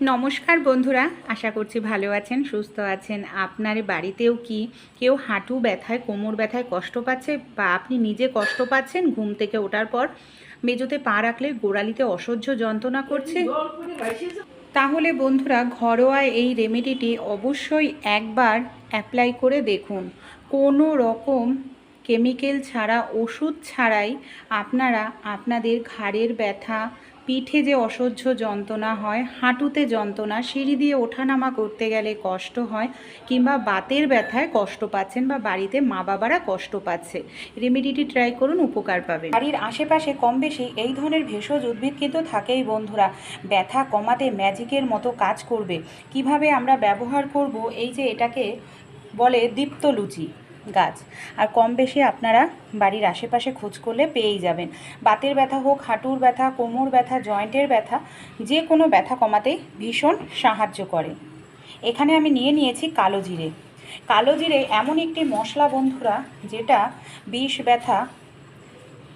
নমস্কার বন্ধুরা, আশা করছি ভালো আছেন, সুস্থ আছেন। আপনার বাড়িতেও কি কেউ হাঁটু ব্যথায়, কোমর ব্যথায় কষ্ট পাচ্ছে, বা আপনি নিজে কষ্ট পাচ্ছেন? ঘুম থেকে ওঠার পর মেঝেতে পা রাখলে গোড়ালিতে অসহ্য যন্ত্রণা করছে? তাহলে বন্ধুরা, ঘরোয়া এই রেমেডিটি অবশ্যই একবার অ্যাপ্লাই করে দেখুন। কোনো রকম কেমিক্যাল ছাড়া, ওষুধ ছাড়াই আপনারা আপনাদের ঘাড়ের ব্যথা, পিঠে যে অসহ্য যন্ত্রণা হয়, হাঁটুতে যন্ত্রণা, সিঁড়ি দিয়ে ওঠানামা করতে গেলে কষ্ট হয়, কিংবা বাতের ব্যথায় কষ্ট পাচ্ছেন, বা বাড়িতে মা বাবারা কষ্ট পাচ্ছে, রেমেডিটি ট্রাই করুন, উপকার পাবেন। বাড়ির আশেপাশে কম বেশি এই ধরনের ভেষজ উদ্ভিদ কিন্তু থাকেই বন্ধুরা। ব্যথা কমাতে ম্যাজিকের মতো কাজ করবে। কিভাবে আমরা ব্যবহার করব, এই যে এটাকে বলে দীপ্তলুচি গাছ, আর কম বেশি আপনারা বাড়ির আশেপাশে খোঁজ করলে পেয়েই যাবেন। বাতের ব্যথা হোক, হাঁটুর ব্যথা, কোমর ব্যথা, জয়েন্টের ব্যথা, যে কোনো ব্যথা কমাতেই ভীষণ সাহায্য করে। এখানে আমি নিয়েছি কালো জিরে। কালো জিরে এমন একটি মশলা বন্ধুরা, যেটা বিষ ব্যথা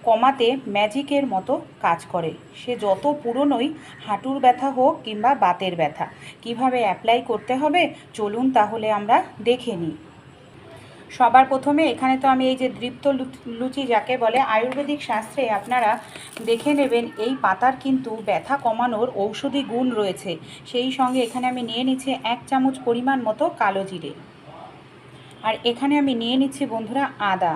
কমাতে ম্যাজিকের মতো কাজ করে। সে যত পুরনোই হাঁটুর ব্যথা হোক কিংবা বাতের ব্যথা। কিভাবে অ্যাপ্লাই করতে হবে চলুন তাহলে আমরা দেখে নিই। সবার প্রথমে এখানে তো আমি এই যে দীপ্তলুচি যাকে বলে, আয়ুর্বেদিক শাস্ত্রে আপনারা দেখে নেবেন এই পাতার কিন্তু ব্যথা কমানোর ঔষধি গুণ রয়েছে। সেই সঙ্গে এখানে আমি নিয়ে নিচ্ছি 1 চামচ পরিমাণ মতো কালো জিরে, আর এখানে আমি নিয়ে নিচ্ছি বন্ধুরা আদা।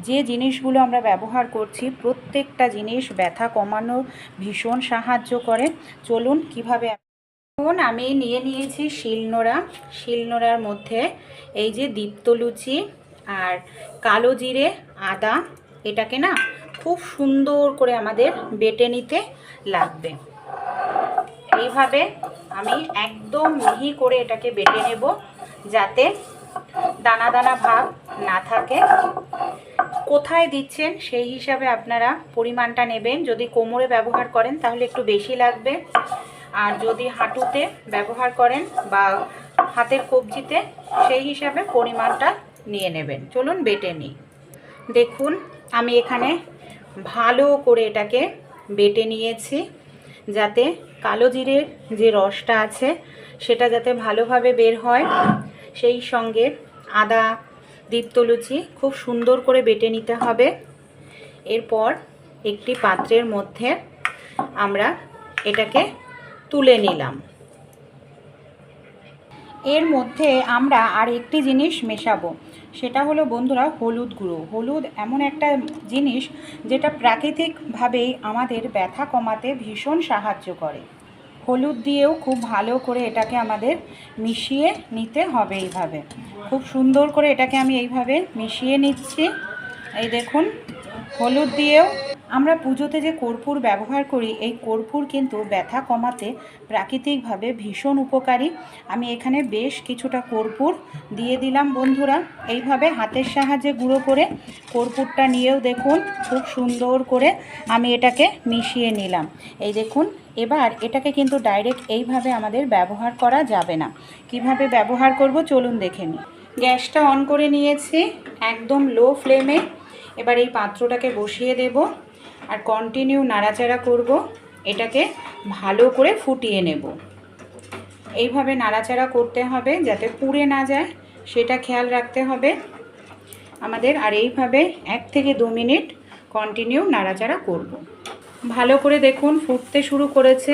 যে জিনিসগুলো আমরা ব্যবহার করছি প্রত্যেকটা জিনিস ব্যথা কমানোর ভীষণ সাহায্য করে। চলুন কিভাবে। এখন আমি নিয়েছি শিলনোড়া। শিলনোড়ার মধ্যে এই যে দীপ্তলুচি আর কালো জিরে, আদা, এটাকে না খুব সুন্দর করে আমাদের বেটে নিতে লাগবে। এইভাবে আমি একদম মিহি করে এটাকে বেটে নেব, যাতে দানা দানা ভাব না থাকে। কোথায় দিচ্ছেন সেই হিসাবে আপনারা পরিমাণটা নেবেন। যদি কোমরে ব্যবহার করেন তাহলে একটু বেশি লাগবে, আর যদি হাঁটুতে ব্যবহার করেন বা হাতের কবজিতে, সেই হিসাবে পরিমাণটা নিয়ে নেবেন। চলুন বেটে নিই। দেখুন আমি এখানে ভালো করে এটাকে বেটে নিয়েছি, যাতে কালো জিরের যে রসটা আছে সেটা যাতে ভালোভাবে বের হয়। সেই সঙ্গে আদা, দীপ্তলুচি খুব সুন্দর করে বেটে নিতে হবে। এরপর একটি পাত্রের মধ্যে আমরা এটাকে তুলে নিলাম। এর মধ্যে আমরা আর একটি জিনিস মেশাবো, সেটা হলো বন্ধুরা হলুদ গুঁড়ো। হলুদ এমন একটা জিনিস যেটা প্রাকৃতিকভাবেই আমাদের ব্যথা কমাতে ভীষণ সাহায্য করে। হলুদ দিয়েও খুব ভালো করে এটাকে আমাদের মিশিয়ে নিতে হবে। এইভাবে খুব সুন্দর করে এটাকে আমি এইভাবে মিশিয়ে নিচ্ছি। এই দেখুন, হলুদ দিয়েও আমরা পুজোতে যে কর্পূর ব্যবহার করি, এই কর্পূর কিন্তু ব্যথা কমাতে প্রাকৃতিকভাবে ভীষণ উপকারী। আমি এখানে বেশ কিছুটা কর্পূর দিয়ে দিলাম বন্ধুরা। এইভাবে হাতের সাহায্যে গুঁড়ো করে কর্পূরটা নিয়েও দেখুন খুব সুন্দর করে আমি এটাকে মিশিয়ে নিলাম। এই দেখুন, এবার এটাকে কিন্তু ডাইরেক্ট এইভাবে আমাদের ব্যবহার করা যাবে না। কিভাবে ব্যবহার করব চলুন দেখে নিই। গ্যাসটা অন করে নিয়েছি একদম লো ফ্লেমে। এবার এই পাত্রটাকে বসিয়ে দেব আর কন্টিনিউ নাড়াচাড়া করব। এটাকে ভালো করে ফুটিয়ে নেব। এইভাবে নাড়াচাড়া করতে হবে যাতে পুড়ে না যায়, সেটা খেয়াল রাখতে হবে আমাদের। আর এইভাবে 1 থেকে 2 মিনিট কন্টিনিউ নাড়াচাড়া করব। ভালো করে দেখুন ফুটতে শুরু করেছে।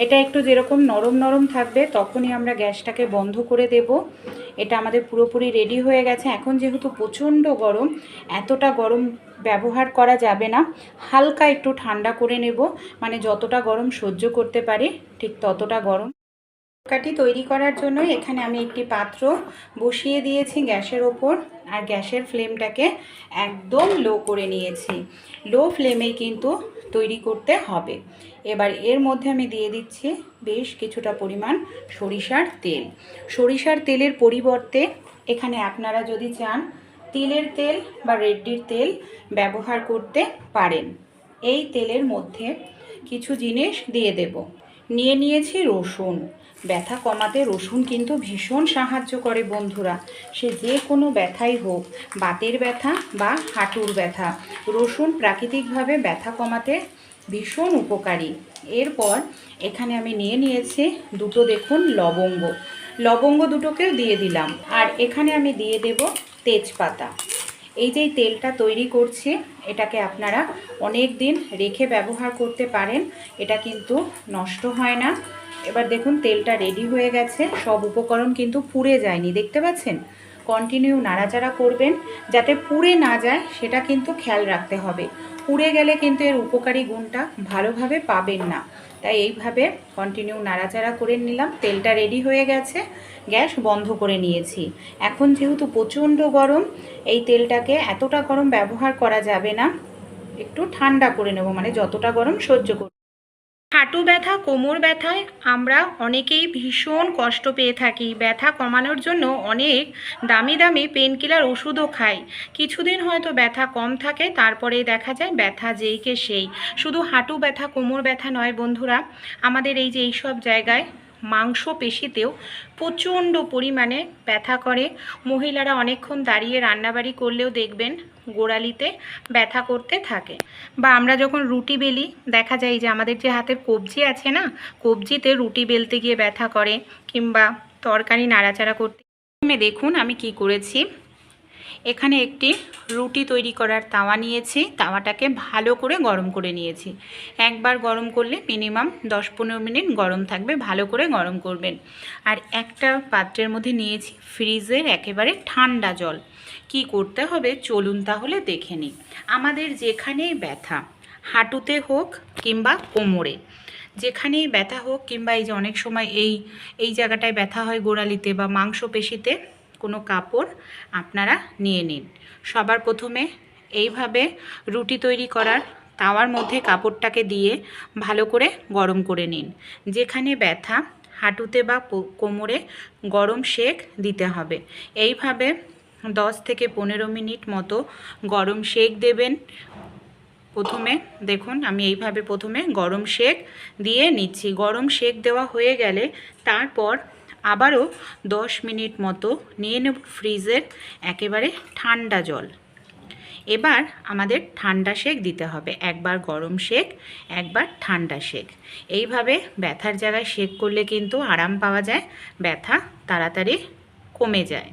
এটা একটু যেরকম নরম নরম থাকবে তখনই আমরা গ্যাসটাকে বন্ধ করে দেব। এটা আমাদের পুরোপুরি রেডি হয়ে গেছে। এখন যেহেতু প্রচণ্ড গরম, এতটা গরম ব্যবহার করা যাবে না, হালকা একটু ঠান্ডা করে নেব। মানে যতটা গরম সহ্য করতে পারি ঠিক ততটা গরম। তরকারি তৈরি করার জন্য এখানে আমি একটি পাত্র বসিয়ে দিয়েছি গ্যাসের ওপর, আর গ্যাসের ফ্লেমটাকে একদম লো করে নিয়েছি। লো ফ্লেমেই কিন্তু তৈরি করতে হবে। এবার এর মধ্যে আমি দিয়ে দিচ্ছি বেশ কিছুটা পরিমাণ সরিষার তেল। সরিষার তেলের পরিবর্তে এখানে আপনারা যদি চান তিলের তেল বা রেড্ডির তেল ব্যবহার করতে পারেন। এই তেলের মধ্যে কিছু জিনিস দিয়ে দেব। নিয়েছি রসুন। ব্যথা কমাতে রসুন কিন্তু ভীষণ সাহায্য করে বন্ধুরা। সে যে কোনো ব্যথাই হোক, বাতের ব্যথা বা হাঁটুর ব্যথা, রসুন প্রাকৃতিকভাবে ব্যথা কমাতে ভীষণ উপকারী। এরপর এখানে আমি নিয়ে নিয়েছি দুটো, দেখুন, লবঙ্গ। লবঙ্গ দুটোকেও দিয়ে দিলাম। আর এখানে আমি দিয়ে দেব তেজপাতা। এই যে তেলটা তৈরি করছি, এটাকে আপনারা অনেক দিন রেখে ব্যবহার করতে পারেন, এটা কিন্তু নষ্ট হয় না। এবার দেখুন তেলটা রেডি হয়ে গেছে, সব উপকরণ কিন্তু পুড়ে যায়নি, দেখতে পাচ্ছেন। কন্টিনিউ নাড়াচাড়া করবেন যাতে পুড়ে না যায়, সেটা কিন্তু খেয়াল রাখতে হবে। পুড়ে গেলে কিন্তু এর উপকারী গুণটা ভালোভাবে পাবেন না। তাই এইভাবে কন্টিনিউ নাড়াচাড়া করে নিলাম। তেলটা রেডি হয়ে গেছে, গ্যাস বন্ধ করে নিয়েছি। এখন যেহেতু প্রচণ্ড গরম, এই তেলটাকে এতটা গরম ব্যবহার করা যাবে না, একটু ঠান্ডা করে নেব, মানে যতটা গরম সহ্য করব। হাঁটু ব্যথা, কোমর ব্যথায় আমরা অনেকেই ভীষণ কষ্ট পেয়ে থাকি। ব্যথা কমানোর জন্য অনেক দামি দামি পেনকিলার ওষুধও খাই। কিছুদিন হয়তো ব্যথা কম থাকে, তারপরে দেখা যায় ব্যথা যেইকে সেই। শুধু হাঁটু ব্যথা, কোমর ব্যথা নয় বন্ধুরা, আমাদের এই যে এইসব জায়গায় মাংসপেশিতেও প্রচণ্ড পরিমাণে ব্যথা করে। মহিলারা অনেকক্ষণ দাঁড়িয়ে রান্নাবাড়ি করলেও দেখবেন গোড়ালিতে ব্যথা করতে থাকে। বা আমরা যখন রুটি বেলি, দেখা যায় যে আমাদের যে হাতের কবজি আছে না, কবজিতে রুটি বেলতে গিয়ে ব্যথা করে, কিংবা তরকারি নাড়াচাড়া করতে। দেখুন আমি কি করেছি, এখানে একটি রুটি তৈরি করার তাওয়া নিয়েছি। তাওয়াটাকে ভালো করে গরম করে নিয়েছি। একবার গরম করলে মিনিমাম 10-15 মিনিট গরম থাকবে, ভালো করে গরম করবেন। আর একটা পাত্রের মধ্যে নিয়েছি ফ্রিজের একেবারে ঠান্ডা জল। কি করতে হবে চলুন তাহলে দেখে নিই। আমাদের যেখানেই ব্যথা, হাঁটুতে হোক কিংবা কোমরে, যেখানেই ব্যথা হোক, কিংবা এই যে অনেক সময় এই জায়গাটায় ব্যথা হয় গোড়ালিতে বা মাংসপেশিতে, কোনো কাপড় আপনারা নিয়ে নিন। সবার প্রথমে এইভাবে রুটি তৈরি করার তাওয়ার মধ্যে কাপড়টাকে দিয়ে ভালো করে গরম করে নিন। যেখানে ব্যথা, হাঁটুতে বা কোমরে, গরম সেক দিতে হবে। এইভাবে 10 থেকে 15 মিনিট মতো গরম সেক দেবেন। প্রথমে দেখুন আমি এইভাবে প্রথমে গরম সেক দিয়ে নিচ্ছি। গরম সেক দেওয়া হয়ে গেলে তারপর আবারও 10 মিনিট মতো নিয়ে নেব ফ্রিজের একেবারে ঠান্ডা জল। এবার আমাদের ঠান্ডা সেক দিতে হবে, একবার গরম সেক, একবার ঠান্ডা সেক। এইভাবে ব্যথার জায়গায় সেক করলে কিন্তু আরাম পাওয়া যায়, ব্যথা তাড়াতাড়ি কমে যায়।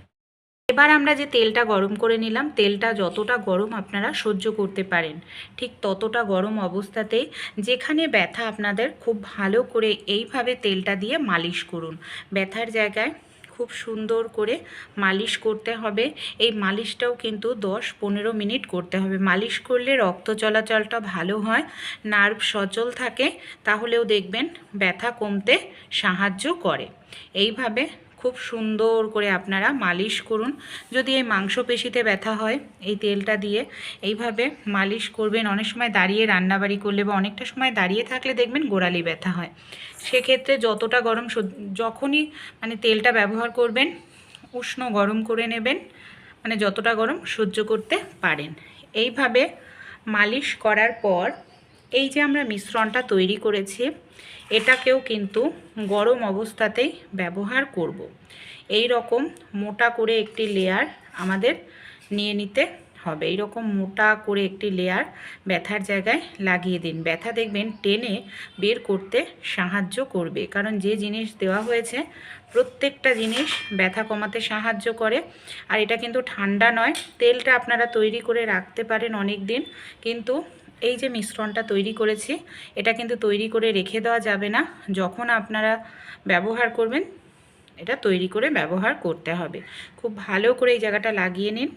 এবার আমরা যে তেলটা গরম করে নিলাম, তেলটা যতটা গরম আপনারা সহ্য করতে পারেন, ঠিক ততটা গরম অবস্থাতেই যেখানে ব্যথা আপনাদের, খুব ভালো করে এইভাবে তেলটা দিয়ে মালিশ করুন। ব্যথার জায়গায় খুব সুন্দর করে মালিশ করতে হবে। এই মালিশটাও কিন্তু 10-15 মিনিট করতে হবে। মালিশ করলে রক্ত চলাচলটা ভালো হয়, নার্ভ সচল থাকে, তাহলেও দেখবেন ব্যথা কমতে সাহায্য করে। এইভাবে খুব সুন্দর করে আপনারা মালিশ করুন। যদি এই মাংসপেশিতে ব্যথা হয়, এই তেলটা দিয়ে এইভাবে মালিশ করবেন। অনেক সময় দাঁড়িয়ে রান্নাবাড়ি করলে বা অনেকটা সময় দাঁড়িয়ে থাকলে দেখবেন গোড়ালি ব্যথা হয়। সেক্ষেত্রে যতটা গরম, যখনই মানে তেলটা ব্যবহার করবেন, উষ্ণ গরম করে নেবেন, মানে যতটা গরম সহ্য করতে পারেন। এইভাবে মালিশ করার পর এই যে আমরা মিশ্রণটা তৈরি করেছি, এটাকেও কিন্তু গরম অবস্থাতেই ব্যবহার করব। এই রকম মোটা করে একটি লেয়ার আমাদের নিয়ে নিতে হবে। এই রকম মোটা করে একটি লেয়ার ব্যথার জায়গায় লাগিয়ে দিন। ব্যথা দেখবেন টেনে বের করতে সাহায্য করবে, কারণ যে জিনিস দেওয়া হয়েছে প্রত্যেকটা জিনিস ব্যথা কমাতে সাহায্য করে। আর এটা কিন্তু ঠান্ডা নয়, তেলটা আপনারা তৈরি করে রাখতে পারেন অনেক দিন, কিন্তু এই যে মিশ্রণটা তৈরি করেছি, এটা কিন্তু তৈরি করে রেখে দেওয়া যাবে না। যখন আপনারা ব্যবহার করবেন, এটা তৈরি করে ব্যবহার করতে হবে। খুব ভালো করে এই জায়গাটা লাগিয়ে নিন।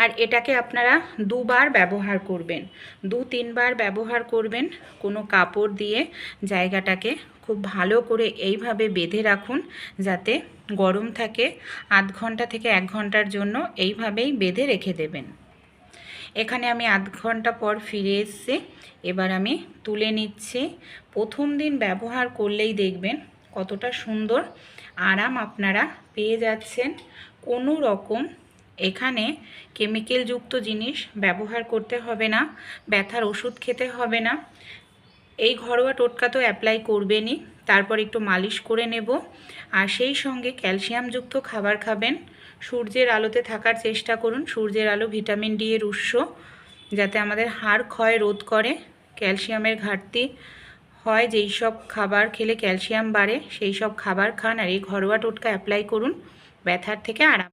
আর এটাকে আপনারা দুবার ব্যবহার করবেন, 2-3 বার ব্যবহার করবেন। কোনো কাপড় দিয়ে জায়গাটাকে খুব ভালো করে এইভাবে বেঁধে রাখুন, যাতে গরম থাকে। আধ ঘন্টা থেকে 1 ঘন্টার জন্য এইভাবেই বেঁধে রেখে দেবেন। এখানে আমি আধ ঘন্টা পর ফিরে এসেছি। এবার আমি তুলে নিচ্ছি। প্রথম দিন ব্যবহার করলেই দেখবেন কতটা সুন্দর আরাম আপনারা পেয়ে যাচ্ছেন। কোনো রকম এখানে কেমিক্যালযুক্ত জিনিস ব্যবহার করতে হবে না, ব্যথার ওষুধ খেতে হবে না। এই ঘরোয়া টোটকা তো অ্যাপ্লাই করবেনই, তারপর একটু মালিশ করে নেব। আর সেই সঙ্গে ক্যালসিয়ামযুক্ত খাবার খাবেন। সূর্যের আলোতে থাকার চেষ্টা করুন। সূর্যের আলো ভিটামিন ডি এর উৎস, যাতে আমাদের হাড় ক্ষয় রোধ করে। ক্যালসিয়ামের ঘাটতি হয়, যেই সব খাবার খেলে ক্যালসিয়াম বাড়ে সেই সব খাবার খান আর এই ঘরোয়া টোটকা অ্যাপ্লাই করুন, ব্যথার থেকে আরাম।